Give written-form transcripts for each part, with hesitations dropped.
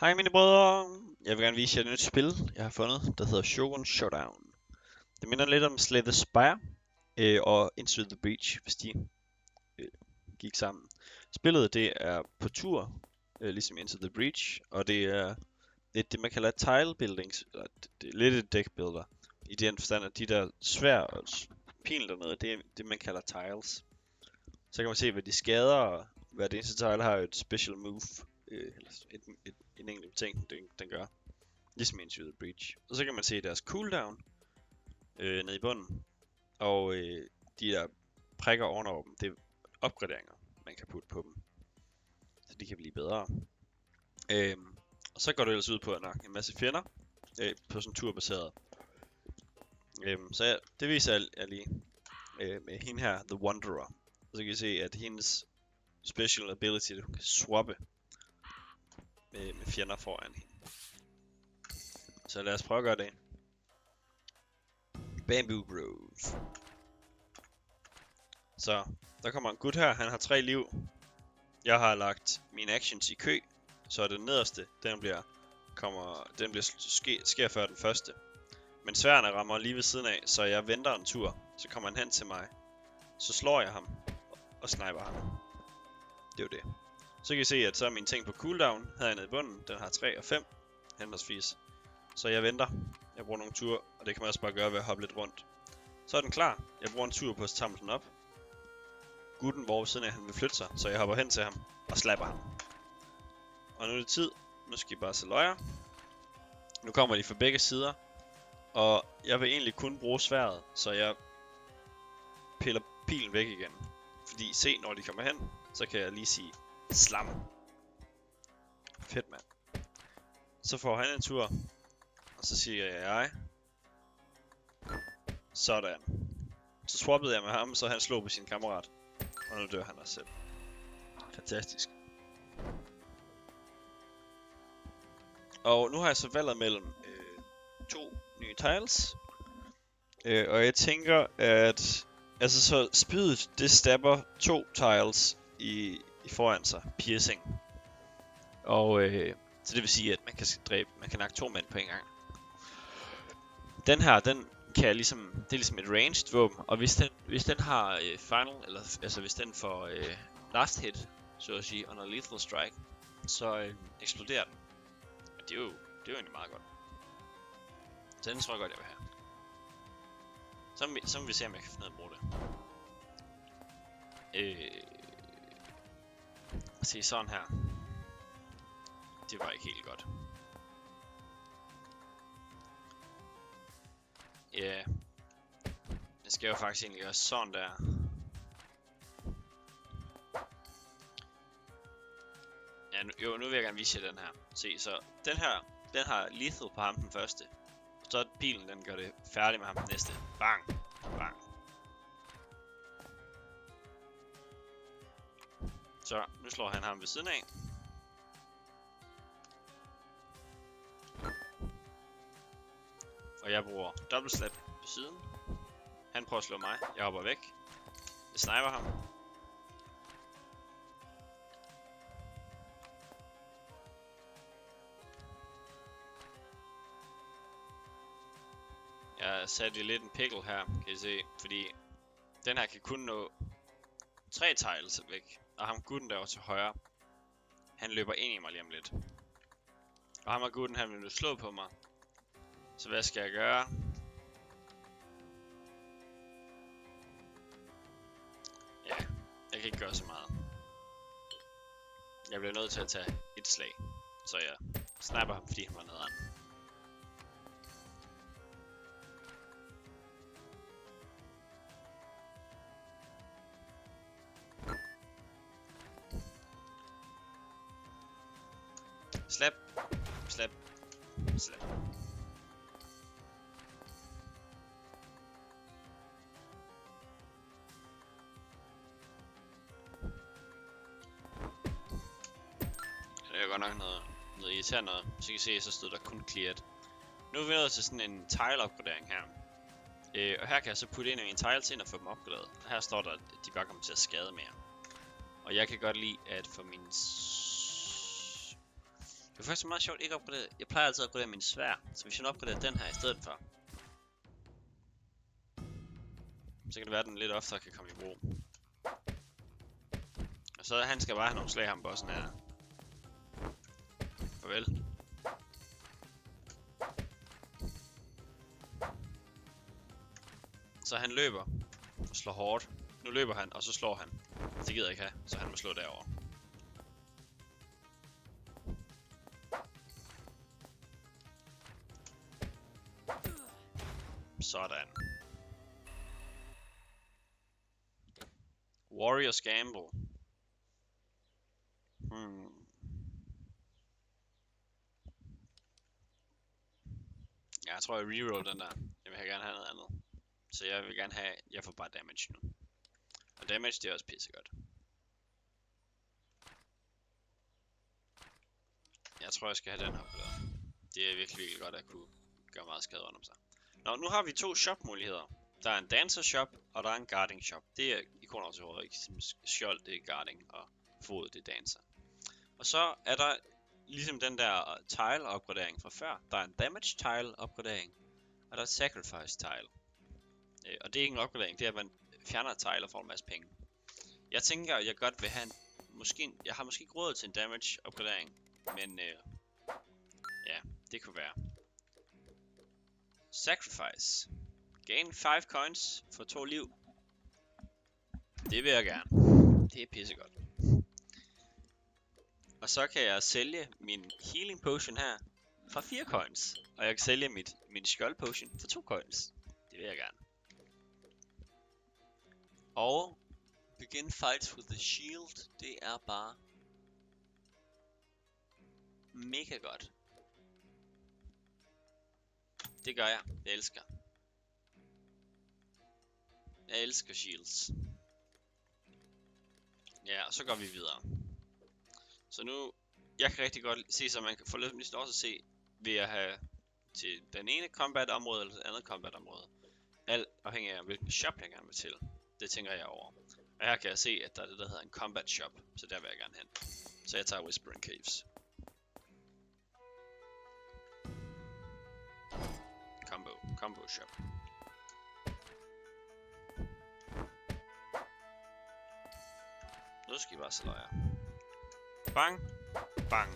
Hej mine brødre, jeg vil gerne vise jer et nyt spil, jeg har fundet, der hedder Shogun Showdown. Det minder lidt om Slay the Spire og Into the Breach, hvis de øh, gik sammen. Spillet det er på tur, ligesom Into the Breach, og det er det man kalder tile buildings, eller det er lidt et deck builder, i den forstand at de der svær og pil dernede, det er det man kalder tiles. Så kan man se hvad de skader, og hver eneste tile har et special move, eller en enkelt ting den gør. Ligesom Into the Breach. Og så kan man se deres cooldown nede i bunden. Og de der prikker ovenover dem, det er opgraderinger, man kan putte på dem. Så de kan blive bedre. Og så går det ellers ud på at nakke en masse fjender på sådan turbaseret. Så det viser jeg lige med hende her, The Wanderer. Og så kan I se, at hendes special ability, du kan swappe med fjender foran hende. Så lad os prøve at gøre det. Bamboo Grove. Så der kommer en gut her, han har 3 liv. Jeg har lagt mine actions i kø, så den nederste, sker før den første. Men sværene rammer lige ved siden af, så jeg venter en tur. Så kommer han hen til mig. Så slår jeg ham og sniper ham. Det er jo det. Så kan I se, at så er mine ting på cooldown hernede i bunden. Den har 3 og 5 henholdsvis. Så jeg venter. Jeg bruger nogle ture, og det kan man også bare gøre ved at hoppe lidt rundt. Så er den klar. Jeg bruger en tur på at samle den op. Gutten hvor ved siden af han vil flytte sig, så jeg hopper hen til ham og slapper ham. Og nu er det tid. Nu skal I bare se løjer. Nu kommer de fra begge sider. Og jeg vil egentlig kun bruge sværdet, så jeg piller pilen væk igen. Fordi se, når de kommer hen, så kan jeg lige sige slam. Fedt mand. Så får han en tur. Og så siger jeg. Sådan. Så swappede jeg med ham, så han slog på sin kammerat. Og nu dør han også selv. Fantastisk. Og nu har jeg så valgt mellem 2 nye tiles. Og jeg tænker, at altså så spydet, det stabber 2 tiles i foran sig. Piercing. Og så det vil sige, at man kan nakke 2 mænd på en gang. Den her, den kan jeg ligesom, det er ligesom et ranged våben, og hvis den har final, eller altså hvis den får last hit, så at sige, under lethal strike, så eksploderer den. Og det er jo egentlig meget godt. Så den tror jeg godt, jeg vil have. Så må vi se, om jeg kan finde ud af at bruge det. Se sådan her. Det var ikke helt godt. Ja. Det skal jo faktisk egentlig gøre sådan der. Ja, nu vil jeg gerne vise jer den her. Se, så den her, den har lethal på ham den første. Så pilen, den gør det færdig med ham den næste. Bang! Bang! Så, nu slår han ham ved siden af. Og jeg bruger double slap på siden. Han prøver at slå mig. Jeg hopper væk. Jeg sniper ham. Jeg satte lidt en pickle her, kan I se. Fordi den her kan kun nå 3 tiles væk. Og ham gutten derovre til højre, han løber ind i mig lige om lidt. Og ham og gutten, han vil nu slå på mig. Så hvad skal jeg gøre? Ja, jeg kan ikke gøre så meget. Jeg bliver nødt til at tage et slag. Så jeg snapper ham, fordi han var nederen. Slap. Slap. Slap. Det er godt nok noget irriterende noget. Så I kan se, så stod der kun cleared. Nu er vi nået til sådan en tile-opgradering her. Og her kan jeg så putte ind i mine tiles ind og få dem opgraderet. Og her står der, at de bare kommer til at skade mere. Og jeg kan godt lide at få mine er faktisk meget sjovt ikke at opgradere. Jeg plejer altid at opgradere min svær, så hvis jeg opgraderer den her i stedet for, så kan det være, at den lidt oftere kan komme i brug. Og så han skal bare have nogle slag ham bossen her. Farvel. Så han løber og slår hårdt. Nu løber han, og så slår han. Det gider jeg ikke have, så han må slå derover. Sådan. Warriors Gamble. Jeg tror jeg reroll den der. Jeg vil gerne have noget andet. Så jeg vil gerne have, jeg får bare damage nu. Og damage det er også pissegodt. Jeg tror jeg skal have den opgraderet. Det er virkelig godt at kunne gøre meget skade rundt om sig. Nå, nu har vi to shop muligheder. Der er en dancer shop, og der er en guarding shop. Det er ikoner til hovedet, ikke? Skjold det er guarding, og fod det er dancer. Og så er der ligesom den der tile opgradering fra før. Der er en damage tile opgradering, og der er sacrifice tile. Og det er ikke en opgradering, det er at man fjerner et tile og får en masse penge. Jeg tænker jeg godt vil have jeg har måske ikke råd til en damage opgradering, men ja, det kunne være. Sacrifice. Gain 5 coins for 2 liv. Det vil jeg gerne. Det er pissegodt. Og så kan jeg sælge min healing potion her for 4 coins. Og jeg kan sælge min skjold potion for 2 coins. Det vil jeg gerne. Og begin fights with the shield. Det er bare mega godt. Det gør jeg. Jeg elsker. Jeg elsker shields. Ja, og så går vi videre. Så nu, jeg kan rigtig godt se, så man kan få lidt også se, ved at have til den ene combat område eller det andet combat område. Alt afhængig af hvilken shop jeg gerne vil til. Det tænker jeg over. Og her kan jeg se, at der er det der hedder en combat shop, så der vil jeg gerne hen. Så jeg tager Whispering Caves. Combo shop. Nu skal I bare slå jer. Bang. Bang.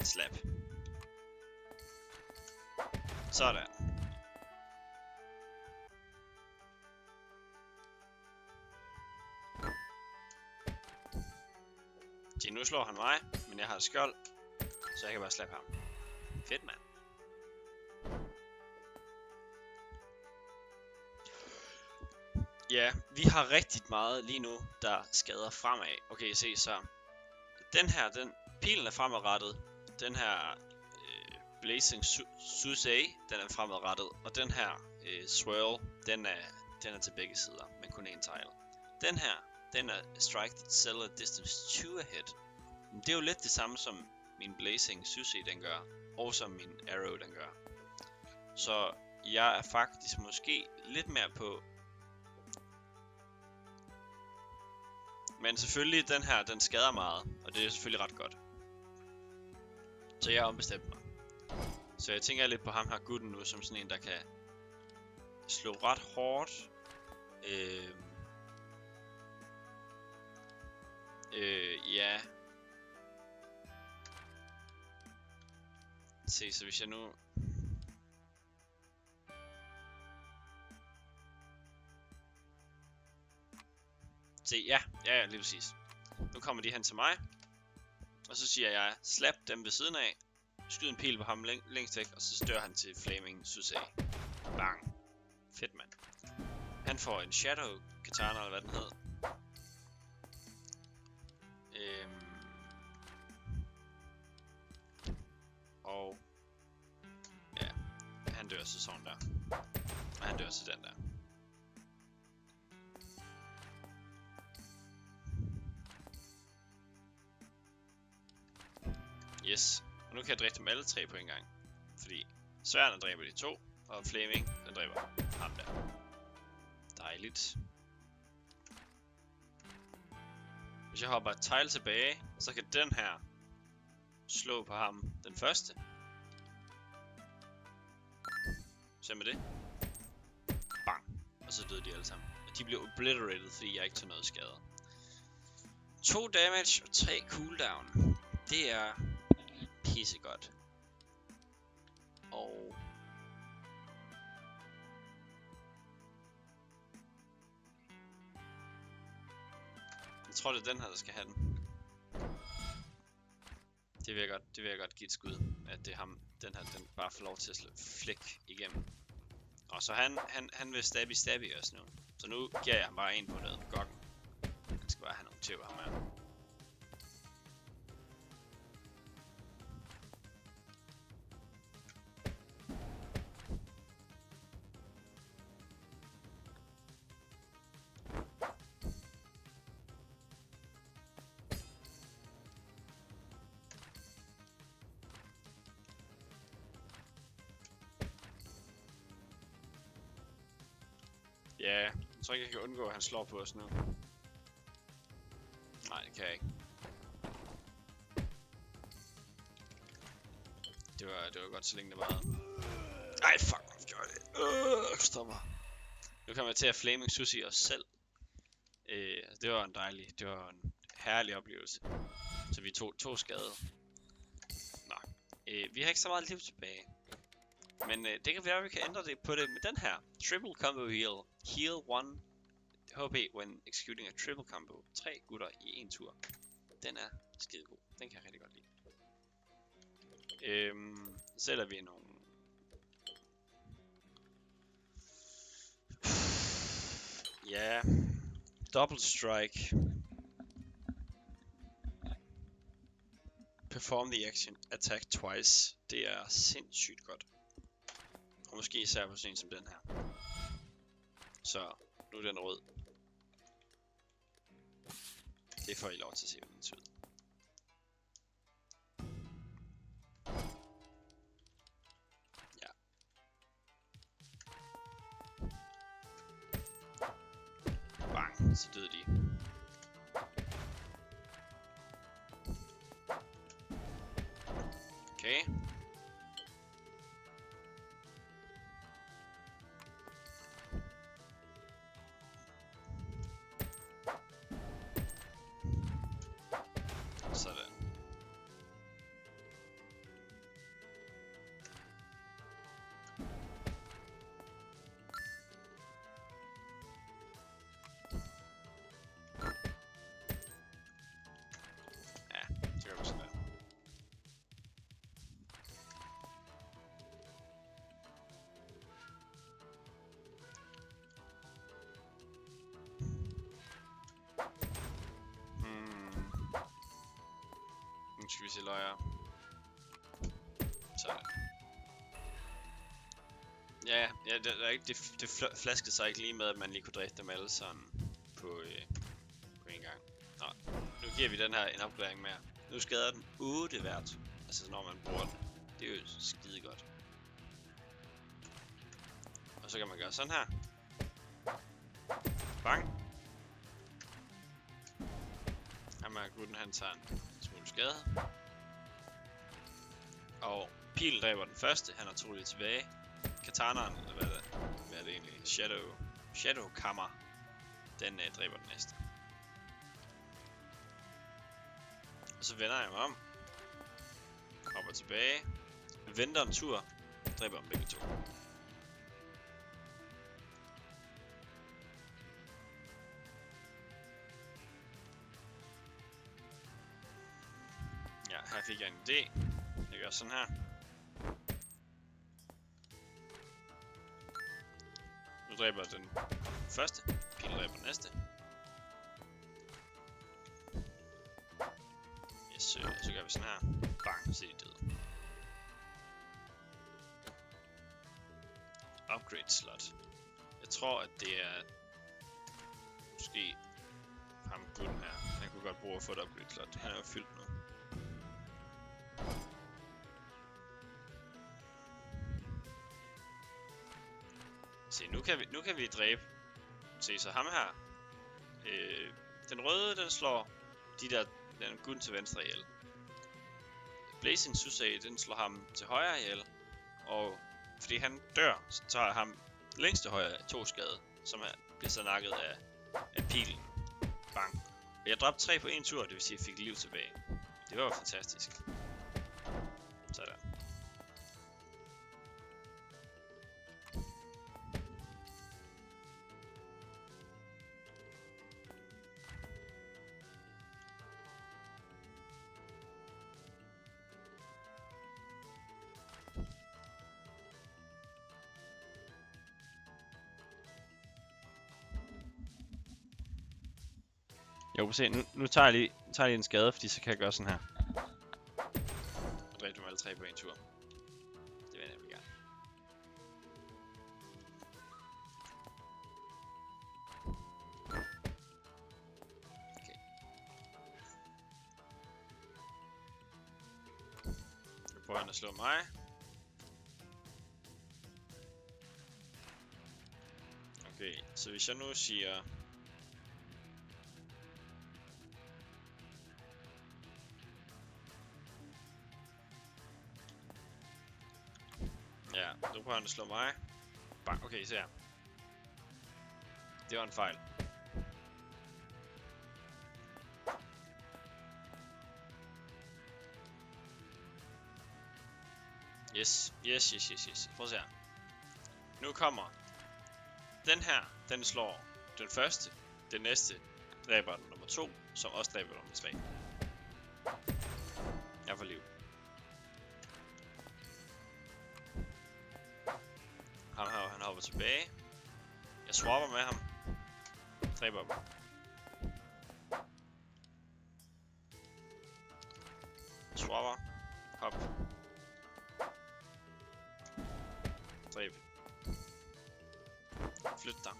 Slap. Sådan. Så nu slår han mig, men jeg har et skjold, så jeg kan bare slappe ham. Fedt, mand. Ja, vi har rigtig meget lige nu, der skader fremad. Okay, se så. Den her, pilen er fremadrettet. Den her Blazing Susei, den er fremadrettet. Og den her Swirl, den er til begge sider, men kun en tile. Den her, den er Strike that seller distance 2 ahead. Men det er jo lidt det samme som min Blazing Susei, den gør. Og som min Arrow, den gør. Så jeg er faktisk måske lidt mere på. Men selvfølgelig, den her, den skader meget, og det er selvfølgelig ret godt. Så jeg har ombestemt mig. Så jeg tænker lidt på ham her gutten nu, som sådan en, der kan slå ret hårdt. Ja. Se, så hvis jeg nu. Se, ja, lige præcis. Nu kommer de hen til mig. Og så siger jeg, slap dem ved siden af. Skyd en pil på ham længst væk, og så stør han til Flaming Susei. Bang. Fedt, mand. Han får en Shadow Katana, eller hvad den hedder. Og ja, han dør så sådan der. Og han dør så den der. Yes, og nu kan jeg dræbe dem alle tre på en gang. Fordi sværden dræber de to, og Flaming, den dræber ham der. Dejligt. Hvis jeg hopper et tile tilbage, så kan den her slå på ham den første. Se med det. Bang. Og så døde de alle sammen. Og de blev obliterated, fordi jeg ikke tog noget skade. 2 damage og 3 cooldown. Det er pissegodt. Og jeg tror, det er den her, der skal have den. Det vil jeg godt give et skud, at det er ham, den her, den bare får lov til at slå flæk igennem. Og så han vil stabby også nu. Så nu giver jeg ham bare en på noget gokken. Han skal bare have nogle tæver ham her. Ja, jeg tror ikke, jeg kan undgå, at han slår på os nu. Nej, det kan jeg ikke. Det var godt, så længe det var. Ej, fuck, hvorfor gjorde jeg det? Stopper. Nu kommer jeg til at flaming sushi os selv. Det var en herlig oplevelse. Så vi tog 2 skade. Nå, vi har ikke så meget liv tilbage. Men det kan være, at vi kan ændre det på det med den her. Triple combo heal. Heal 1 HP when executing a triple combo. 3 gutter i en tur. Den er skide god. Den kan jeg rigtig godt lide. Så sætter vi nogle... Ja... Double strike. Perform the action. Attack twice. Det er sindssygt godt. Og måske især på sådan en som den her. Så nu er den rød. Det får I lov til at se, hvordan den ser ud. Ja. Bang, så døde de. Okay. Sådan. Ja, så gør vi sådan der. Nu skal vi se løjer. Sådan. Ja, det er ikke, det flaskede sig ikke lige med, at man lige kunne dræbe dem alle sammen på en gang. Nå, nu giver vi den her en opgradering mere. Nu skader den 8 hvert, altså når man bruger den. Det er jo skide godt. Og så kan man gøre sådan her. Bang. Jamen, gutten han tager en smule skade. Og pilen dræber den første, han har 2 lidt tilbage. Katanaen, eller hvad er det egentlig? Shadow Kammer. Den dræber den næste. Og så vender jeg mig om. Hopper tilbage. Venter en tur. Dræber dem begge to. Ja, her fik jeg en idé. Jeg gør sådan her. Nu dræber den første. Pil dræber den næste. Yes, så gør vi sådan her. Bang, så er de døde. Upgrade slot. Jeg tror, at det er måske ham gutten her. Han kunne godt bruge at få et upgrade slot. Han er jo fyldt nu. Se, nu kan vi dræbe. Se, så ham her. Den røde, den slår den gutten til venstre ihjel. Blazing Susei, den slår ham til højre ihjel. Og fordi han dør, så tager ham længst til højre 2 skade, som bliver så nakket af pilen. Bang. Jeg dræbte 3 på en tur, det vil sige, at jeg fik liv tilbage. Det var jo fantastisk. Sådan. Jeg kan se, nu tager jeg lige en skade, fordi så kan jeg gøre sådan her. Og dræbe dem alle 3 på en tur. Det vil jeg nemlig gerne. Okay. Nu prøver han at slå mig. Okay, så hvis jeg nu siger... Ja, nu prøver han at slå mig. Bang, okay, se her. Det var en fejl. Yes. Prøv at se her. Nu kommer den her, den slår den første, den næste dræber den nummer 2, som også dræber nummer 3. Jeg får liv. Han hopper tilbage. Jeg swapper med ham. Dræber dem. Swapper. Hop. Dræb. Flyt dig.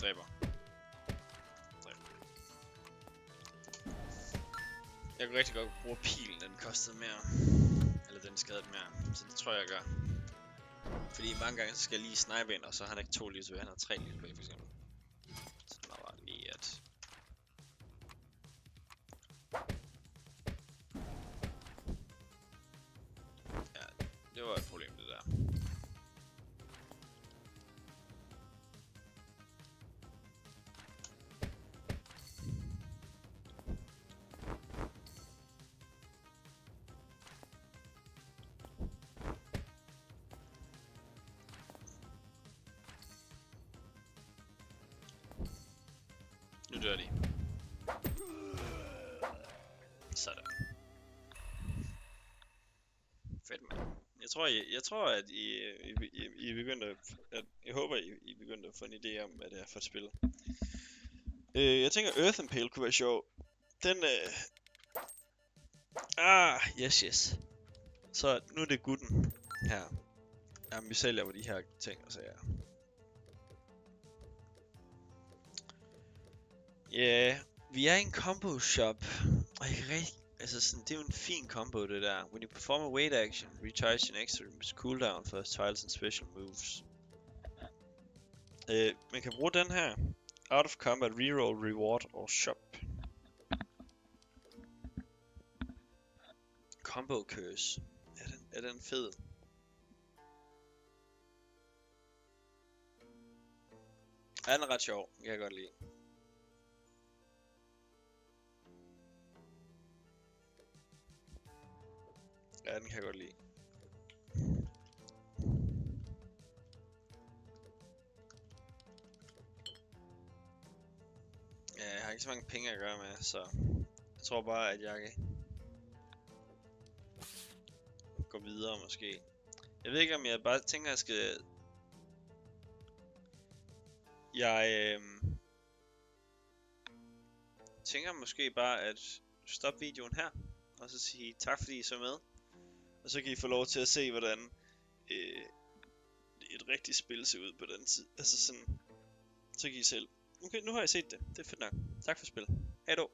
Dræber. Dræb. Jeg kunne rigtig godt bruge pilen, den kostede mere. Eller den skadede mere. Så det tror jeg gør. Fordi mange gange så skal jeg lige snipe ind, og så har han ikke 2 liv tilbage, han har 3 liv tilbage for eksempel. Så det var bare lige at... Ja, det var et problem det der. Nu dør de. Sådan. Fedt, mand. Jeg tror at I begyndte at... Jeg håber I begyndte at få en idé om, hvad det er for et spil. Jeg tænker Earth Impale kunne være sjov. Den yes. Så nu er det gutten her. Jamen, vi sælger på de her ting og sager. Ja, vi er i en combo shop. Og jeg kan rigtig... Altså sådan, det er jo en fin combo det der. When you perform a weight action, recharge an extra cooldown for tiles and special moves. Man kan bruge den her. Out of combat, reroll, reward og shop. Combo curse. Er den fed? Ja, den er ret sjov. Jeg kan godt lide. Ja, den kan jeg godt lide. Ja, jeg har ikke så mange penge at gøre med, så jeg tror bare, at jeg kan gå videre måske. Jeg ved ikke, om jeg bare tænker, at jeg skal... Jeg tænker måske bare at stoppe videoen her, og så sige tak fordi I så med. Og så kan I få lov til at se, hvordan et rigtigt spil ser ud på den tid. Altså sådan, så kan I selv. Okay, nu har jeg set det. Det er fedt nok. Tak for spil. Hej då.